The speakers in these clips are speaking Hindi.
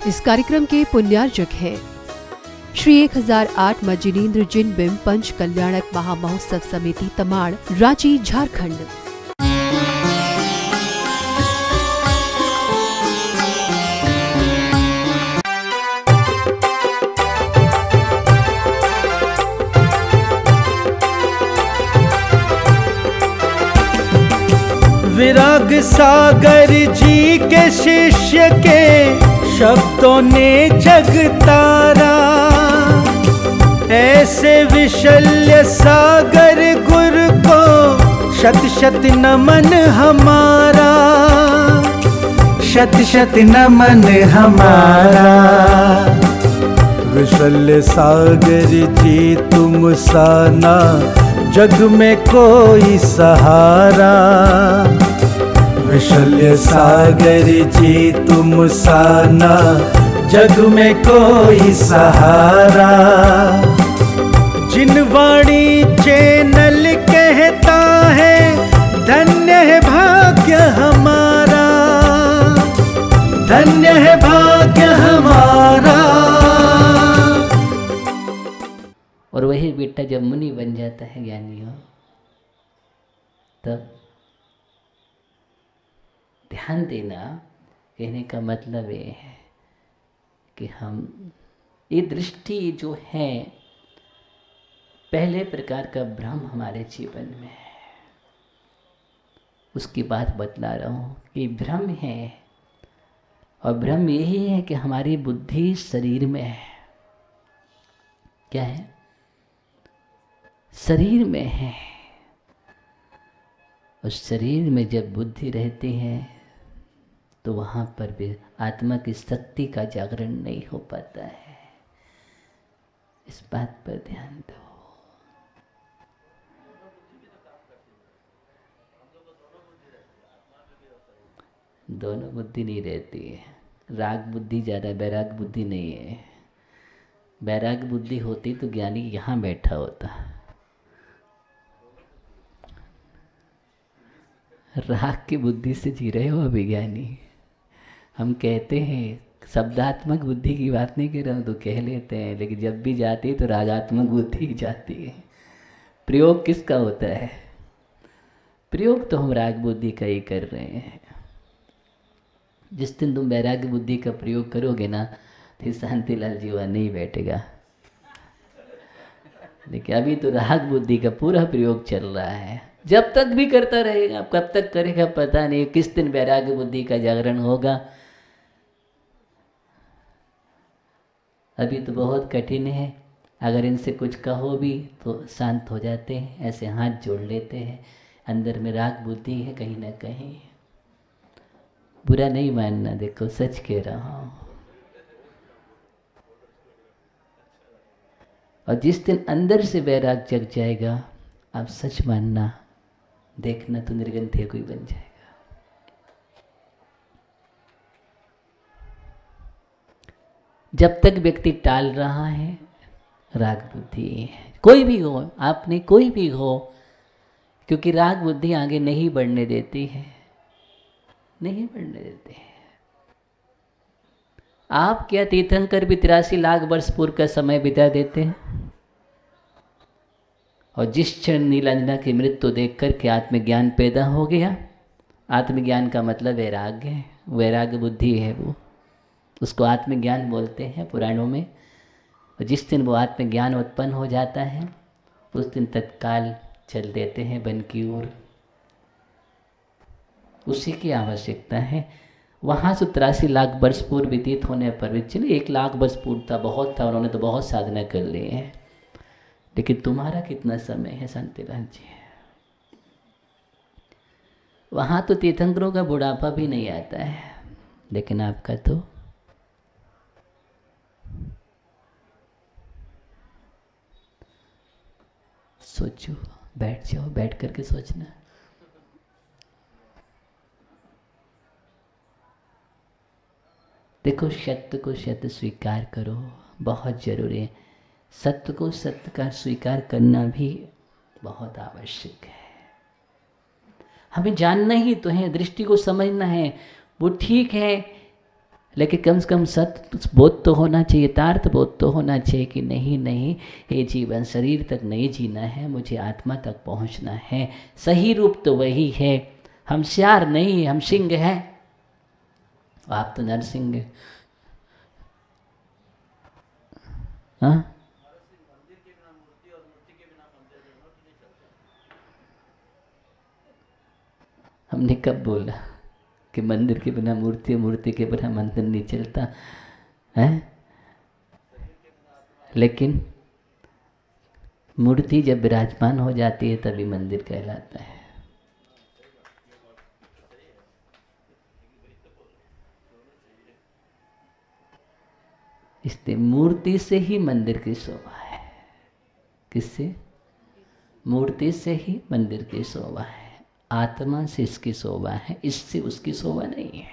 इस कार्यक्रम के पुण्यार्जक हैं श्री 1008 मज्जिनेन्द्र जिन बिंब पंच कल्याणक महामहोत्सव समिति तमाड़, रांची, झारखंड। विराग सागर जी के शिष्य के शब्दों ने जग तारा, ऐसे विशल्य सागर गुरु को शत शत नमन हमारा, शत शत नमन हमारा। विशल्य सागर जी तुम साना, जग में कोई सहारा। विशल्य सागर जी तुम साना, जग में कोई सहारा। जिन वाणी चैनल कहता है, धन्य है भाग्य हमारा, धन्य है भाग्य हमारा। और वही बेटा जब मुनि बन जाता है ज्ञानी हो, तब ध्यान देना। कहने का मतलब ये है कि हम ये दृष्टि जो है, पहले प्रकार का भ्रम हमारे जीवन में है, उसकी बात बतला रहा हूँ कि भ्रम है। और भ्रम यही है कि हमारी बुद्धि शरीर में है। क्या है? शरीर में है। उस शरीर में जब बुद्धि रहती है तो वहाँ पर भी आत्मा की शक्ति का जागरण नहीं हो पाता है। इस बात पर ध्यान दो। दोनों बुद्धि नहीं रहती है। राग बुद्धि ज़्यादा, बैराग बुद्धि नहीं है। बैराग बुद्धि होती तो ज्ञानी यहाँ बैठा होता। राग की बुद्धि से जी रहे हो अभी ज्ञानी। हम कहते हैं शब्दात्मक बुद्धि की बात नहीं कर रहा हूँ, तो कह लेते हैं, लेकिन जब भी जाती है तो रागात्मक बुद्धि ही जाती है। प्रयोग किसका होता है? प्रयोग तो हम राग बुद्धि का ही कर रहे हैं। जिस दिन तुम वैराग्य बुद्धि का प्रयोग करोगे ना, फिर शांतिलाल जी वहाँ नहीं बैठेगा। लेकिन अभी तो राग बुद्धि का पूरा प्रयोग चल रहा है। जब तक भी करता रहेगा, कब तक करेगा पता नहीं, किस दिन वैराग्य बुद्धि का जागरण होगा। अभी तो बहुत कठिन है। अगर इनसे कुछ कहो भी तो शांत हो जाते हैं, ऐसे हाथ जोड़ लेते हैं। अंदर में राग बुद्धि है कहीं ना कहीं। बुरा नहीं मानना, देखो सच कह रहा हूँ। और जिस दिन अंदर से वैराग जग जाएगा, आप सच मानना, देखना तो निर्गंथ्य कोई बन जाएगा। जब तक व्यक्ति टाल रहा है, राग बुद्धि है। कोई भी हो, आपने कोई भी हो, क्योंकि राग बुद्धि आगे नहीं बढ़ने देती है, नहीं बढ़ने देते हैं। आप क्या तीर्थंकर भी 83 लाख वर्ष पूर्व का समय बिता देते हैं। और जिस क्षण नीलांजना की मृत्यु देख कर के आत्मज्ञान पैदा हो गया, आत्मज्ञान का मतलब वैराग्य है, वैराग्य बुद्धि है, वो उसको आत्मज्ञान बोलते हैं पुराणों में। और जिस दिन वो आत्मज्ञान उत्पन्न हो जाता है, उस दिन तत्काल चल देते हैं वन की ओर। उसी की आवश्यकता है। वहाँ से 83 लाख वर्ष पूर्व व्यतीत होने पर भी, चलिए 1 लाख वर्ष पूर्व था, बहुत था, उन्होंने तो बहुत साधना कर ली है। लेकिन तुम्हारा कितना समय है शांतिलाल जी? वहाँ तो तीर्थंकरों का बुढ़ापा भी नहीं आता है, लेकिन आपका तो सोचो, बैठ जाओ, बैठ करके सोचना। देखो, सत्य को सत्य स्वीकार करो, बहुत जरूरी है। सत्य को सत्य का स्वीकार करना भी बहुत आवश्यक है। हमें जानना ही तो है, दृष्टि को समझना है। वो ठीक है लेकिन कम से कम सत्य बोध तो होना चाहिए, यथार्थ बोध तो होना चाहिए कि नहीं नहीं, ये जीवन शरीर तक नहीं जीना है, मुझे आत्मा तक पहुंचना है। सही रूप तो वही है। हम श्यार नहीं, हम सिंह हैं, आप तो नरसिंह हैं। हाँ, हमने कब बोला कि मंदिर के बिना मूर्ति, मूर्ति के बिना मंदिर नहीं चलता है? लेकिन मूर्ति जब विराजमान हो जाती है तभी मंदिर कहलाता है। इसलिए मूर्ति से ही मंदिर की शोभा है। किससे? मूर्ति से ही मंदिर की शोभा है। आत्मा से इसकी शोभा है, इससे उसकी शोभा नहीं है।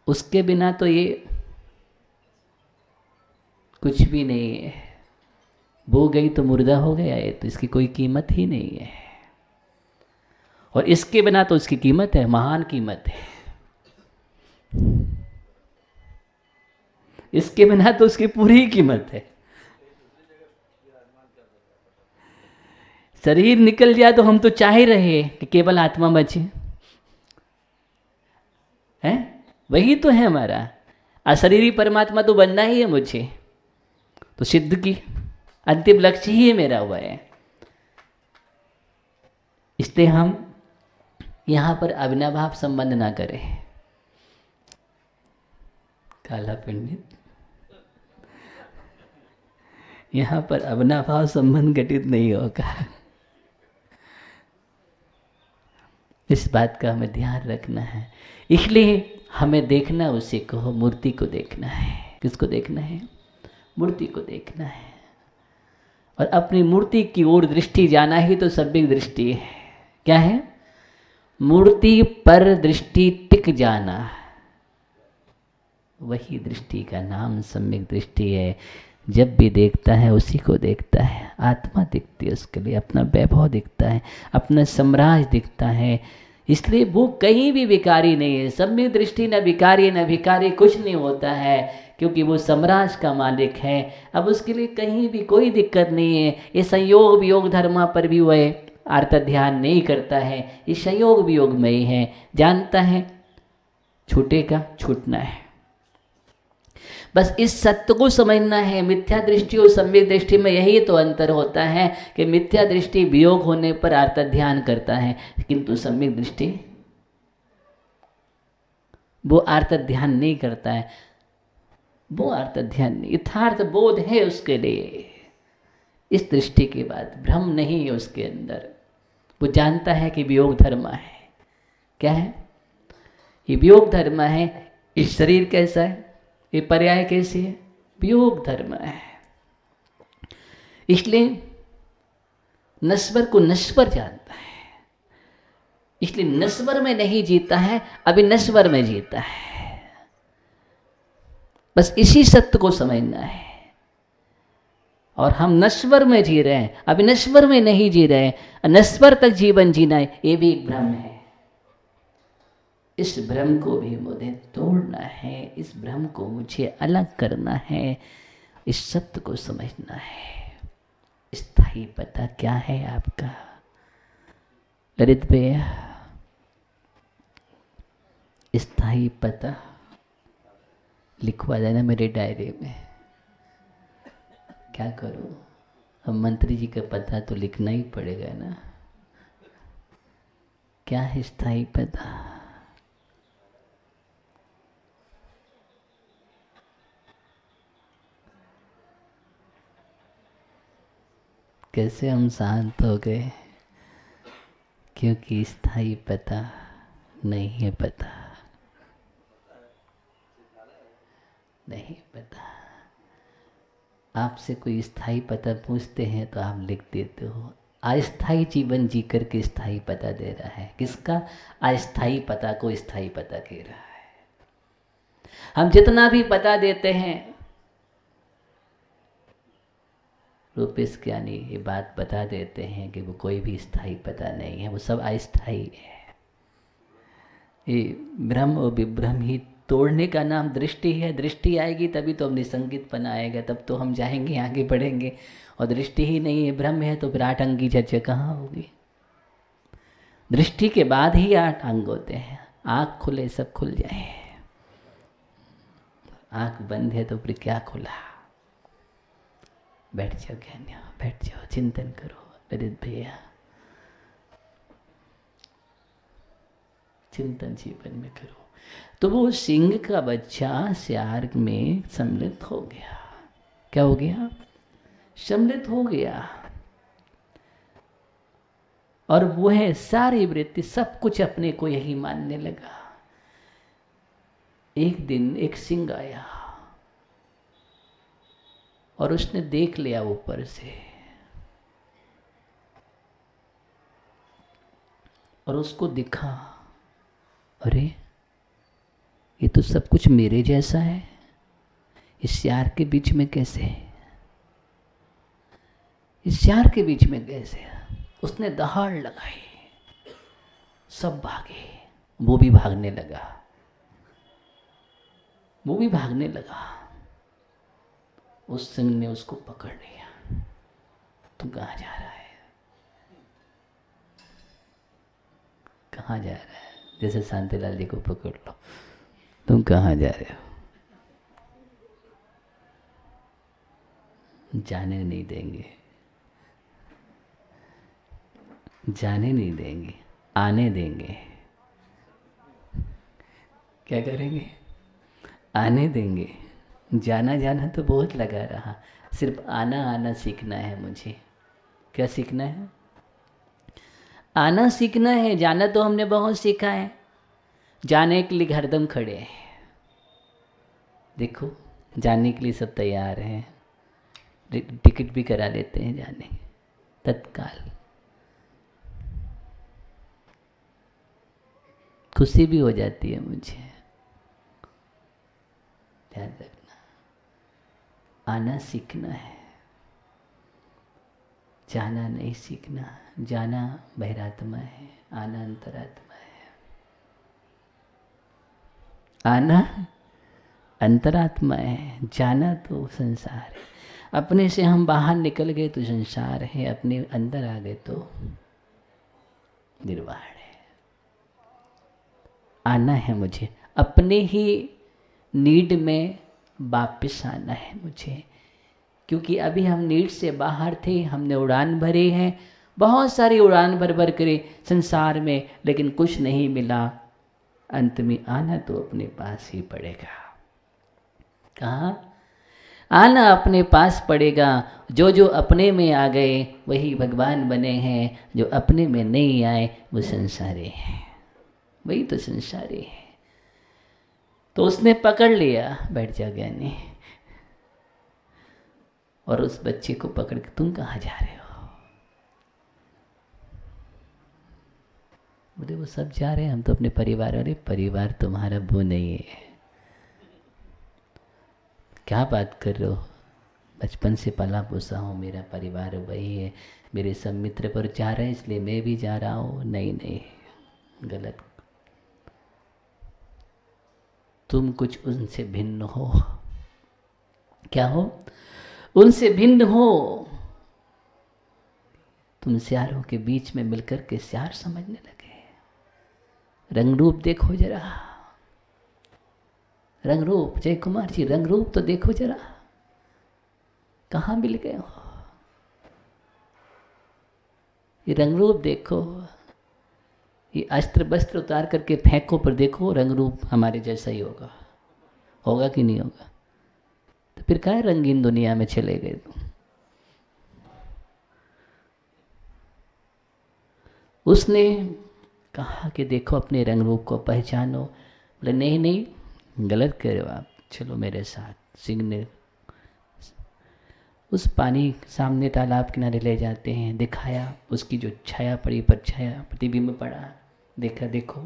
उसके बिना तो ये कुछ भी नहीं है। वो गई तो मुर्दा हो गया है, तो इसकी कोई कीमत ही नहीं है। और इसके बिना तो उसकी कीमत है, महान कीमत है। इसके बिना तो उसकी पूरी कीमत है। शरीर निकल जाए तो हम तो चाह ही रहे कि केवल आत्मा बचे, हैं? वही तो है हमारा अशरीरी परमात्मा तो बनना ही है मुझे। तो सिद्ध की अंतिम लक्ष्य ही मेरा हुआ है। इसलिए हम यहां पर अविनाभाव संबंध ना करें। काला पंडित, यहां पर अविनाभाव संबंध घटित नहीं होगा। इस बात का हमें ध्यान रखना है। इसलिए हमें देखना उसी को, मूर्ति को देखना है। किसको देखना है? मूर्ति को देखना है। और अपनी मूर्ति की ओर दृष्टि जाना ही तो सम्यक दृष्टि है। क्या है? मूर्ति पर दृष्टि टिक जाना, वही दृष्टि का नाम सम्यक दृष्टि है। जब भी देखता है उसी को देखता है। आत्मा दिखती है उसके लिए, अपना वैभव दिखता है, अपना साम्राज्य दिखता है। इसलिए वो कहीं भी विकारी नहीं है। सम्यक दृष्टि न विकारी न भिकारी कुछ नहीं होता है, क्योंकि वो साम्राज्य का मालिक है। अब उसके लिए कहीं भी कोई दिक्कत नहीं है। ये संयोग वियोग धर्मा पर भी वह अर्थ ध्यान नहीं करता है। ये संयोग वियोग में ही है, जानता है छूटेगा, छूटना है। बस इस सत्य को समझना है। मिथ्या दृष्टि और सम्यक दृष्टि में यही तो अंतर होता है कि मिथ्या दृष्टि वियोग होने पर अर्थ ध्यान करता है, किंतु सम्यक दृष्टि वो अर्थ ध्यान नहीं करता है। वो अर्थ ध्यान नहीं, यथार्थ बोध है उसके लिए। इस दृष्टि के बाद भ्रम नहीं है उसके अंदर। वो जानता है कि वियोग धर्म है। क्या है? ये वियोग धर्म है। इस शरीर कैसा है? ये पर्याय कैसी है? वियोग धर्म है। इसलिए नश्वर को नश्वर जानता है। इसलिए नश्वर में नहीं जीता है, अभी नश्वर में जीता है। बस इसी सत्य को समझना है। और हम नश्वर में जी रहे हैं, अभी नश्वर में नहीं जी रहे हैं। नश्वर तक जीवन जीना है, ये भी एक भ्रम है। इस भ्रम को भी मुझे तोड़ना है। इस भ्रम को मुझे अलग करना है। इस सत्य को समझना है। स्थायी पता क्या है आपका? ललित भैया, स्थायी पता लिखवा देना मेरे डायरी में। क्या करूं? अब मंत्री जी का पता तो लिखना ही पड़ेगा ना। क्या है स्थायी पता? कैसे हम शांत हो गए? क्योंकि स्थायी पता नहीं है। पता नहीं पता। आपसे कोई स्थायी पता पूछते हैं तो आप लिख देते हो। अस्थायी जीवन जी करके स्थायी पता दे रहा है। किसका? अस्थायी पता को स्थायी पता कह रहा है। हम जितना भी पता देते हैं, रूपेश ज्ञानी ये बात बता देते हैं कि वो कोई भी स्थायी पता नहीं है, वो सब अस्थायी है। ये ब्रह्म और विब्रह्म ही तोड़ने का नाम दृष्टि है। दृष्टि आएगी तभी तो निसंगितपन आएगा, तब तो हम जाएंगे, आगे बढ़ेंगे। और दृष्टि ही नहीं है, ब्रह्म है, तो फिर 8 अंग की चर्चा कहाँ होगी? दृष्टि के बाद ही 8 अंग होते हैं। आँख खुले सब खुल जाए, आँख बंद है तो फिर क्या खुला? बैठ जाओ ज्ञानियों, बैठ जाओ, चिंतन करो। ललित भैया चिंतन जीवन में करो। तो वो सिंह का बच्चा सियार में सम्मिलित हो गया। क्या हो गया? सम्मिलित हो गया। और वो है सारी वृत्ति, सब कुछ अपने को यही मानने लगा। एक दिन एक सिंह आया और उसने देख लिया ऊपर से, और उसको दिखा, अरे ये तो सब कुछ मेरे जैसा है, इस सियार के बीच में कैसे? इस सियार के बीच में कैसे? उसने दहाड़ लगाई, सब भागे, वो भी भागने लगा, वो भी भागने लगा। उस सिंह ने उसको पकड़ लिया। तू कहाँ जा रहा है? कहाँ जा रहा है? जैसे शांतिलाल जी को पकड़ लो, तुम कहाँ जा रहे हो? जाने नहीं देंगे, जाने नहीं देंगे, आने देंगे। क्या करेंगे? आने देंगे। जाना जाना तो बहुत लगा रहा, सिर्फ आना आना सीखना है मुझे। क्या सीखना है? आना सीखना है। जाना तो हमने बहुत सीखा है, जाने के लिए हरदम खड़े हैं। देखो जाने के लिए सब तैयार हैं, टिकट भी करा लेते हैं जाने तत्काल। खुशी भी हो जाती है मुझे। ध्यान रखना, आना सीखना है, जाना नहीं सीखना। जाना बहिरात्मा है, आना अंतरात्मा है। आना अंतरात्मा है, जाना तो संसार है। अपने से हम बाहर निकल गए तो संसार है, अपने अंदर आ गए तो निर्वाण है। आना है मुझे, अपने ही नीड में वापस आना है मुझे। क्योंकि अभी हम नीड से बाहर थे, हमने उड़ान भरी है, बहुत सारी उड़ान भर भर करे संसार में, लेकिन कुछ नहीं मिला। अंत में आना तो अपने पास ही पड़ेगा। कहाँ? आना अपने पास पड़ेगा। जो जो अपने में आ गए वही भगवान बने हैं, जो अपने में नहीं आए वो संसारी हैं, वही तो संसारी है। तो उसने पकड़ लिया, बैठ जा ज्ञानी, और उस बच्चे को पकड़ के, तुम कहाँ जा रहे हो? बोले वो सब जा रहे हैं, हम तो अपने परिवार। अरे परिवार तुम्हारा वो नहीं है, क्या बात कर रहे हो? बचपन से पला पोसा हूँ, मेरा परिवार वही है, मेरे सब मित्र पर जा रहे हैं इसलिए मैं भी जा रहा हूँ। नहीं नहीं, गलत। तुम कुछ उनसे भिन्न हो। क्या हो? उनसे भिन्न हो। तुम सियारों के बीच में मिलकर के सियार समझने लगे। रंग रूप देखो जरा, रंग रूप। जय कुमार जी, रंग रूप तो देखो जरा, कहाँ मिल गए हो? ये रंग रूप देखो, ये अस्त्र वस्त्र उतार करके फेंको पर देखो, रंग रूप हमारे जैसा ही होगा। होगा कि नहीं होगा? तो फिर क्या रंगीन दुनिया में चले गए तुम? उसने कहा कि देखो अपने रंग रूप को पहचानो। बोले नहीं नहीं, गलत कर रहे हो आप, चलो मेरे साथ। सिंह ने उस पानी सामने तालाब किनारे ले जाते हैं, दिखाया, उसकी जो छाया पड़ी, पर छाया प्रतिबिंब पड़ा, देखा देखो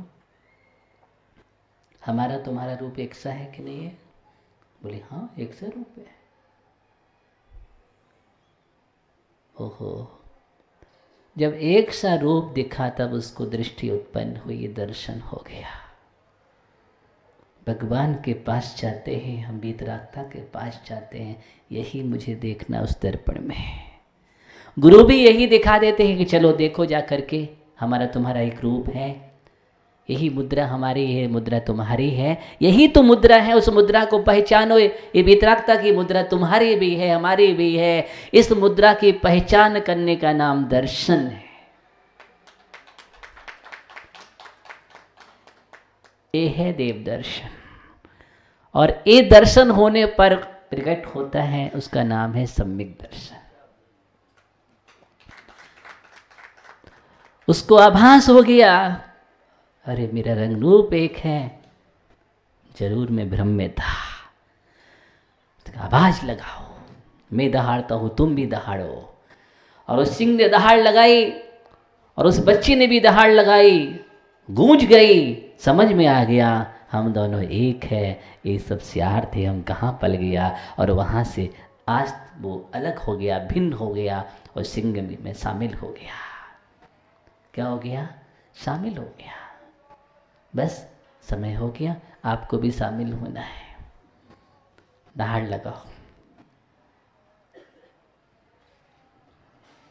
हमारा तुम्हारा रूप एक सा है कि नहीं है? बोले हाँ एक सा रूप है। ओहो, जब एक सा रूप दिखा तब उसको दृष्टि उत्पन्न हुई, दर्शन हो गया। भगवान के पास जाते हैं हम, वीतरागता के पास जाते हैं, यही मुझे देखना उस दर्पण में है। गुरु भी यही दिखा देते हैं कि चलो देखो जा करके, हमारा तुम्हारा एक रूप है, यही मुद्रा हमारी है, मुद्रा तुम्हारी है, यही तो मुद्रा है, उस मुद्रा को पहचानो। ये वीतरागता की मुद्रा तुम्हारी भी है, हमारी भी है। इस मुद्रा की पहचान करने का नाम दर्शन है। ये है देव दर्शन, और ये दर्शन होने पर प्रकट होता है, उसका नाम है सम्यक दर्शन। उसको आभास हो गया, अरे मेरा रंग रूप एक है, जरूर मैं भ्रम में था। तो आवाज लगाओ, मैं दहाड़ता हूं, तुम भी दहाड़ो। और उस सिंह ने दहाड़ लगाई और उस बच्ची ने भी दहाड़ लगाई, गूंज गई, समझ में आ गया हम दोनों एक है। ये सब सियार थे, हम कहाँ पल गया। और वहाँ से आज वो अलग हो गया, भिन्न हो गया, और सिंह में शामिल हो गया। क्या हो गया? शामिल हो गया। बस समय हो गया, आपको भी शामिल होना है। दहाड़ लगाओ,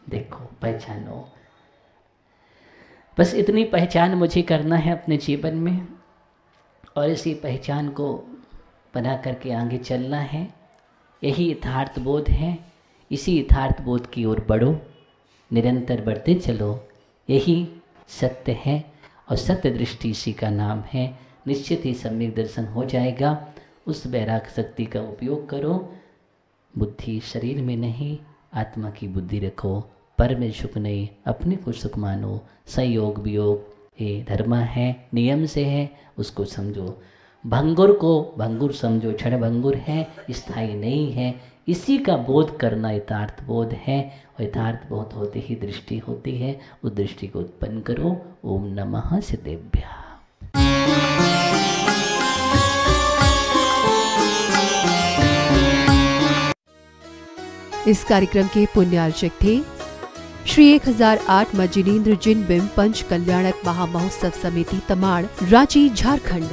देखो, पहचानो। बस इतनी पहचान मुझे करना है अपने जीवन में, और इसी पहचान को बना करके आगे चलना है। यही यथार्थ बोध है, इसी यथार्थ बोध की ओर बढ़ो, निरंतर बढ़ते चलो। यही सत्य है, और सत्य दृष्टि इसी का नाम है। निश्चित ही सम्यक दर्शन हो जाएगा। उस वैराग शक्ति का उपयोग करो। बुद्धि शरीर में नहीं, आत्मा की बुद्धि रखो। पर में सुख नहीं, अपने को सुख मानो। संयोग वियोग ये धर्म है, नियम से है, उसको समझो। भंगुर को भंगुर समझो, क्षण भंगुर है, स्थायी नहीं है। इसी का बोध करना यथार्थ बोध है, और यथार्थ बोध होते ही दृष्टि होती है। उस दृष्टि को उत्पन्न करो। ओम नमः सिद्धेभ्यः। इस कार्यक्रम के पुण्यार्चक थे श्री 1008 मजिनेन्द्र जिन बिंब पंच कल्याणक महामहोत्सव समिति तमाड़, रांची, झारखंड।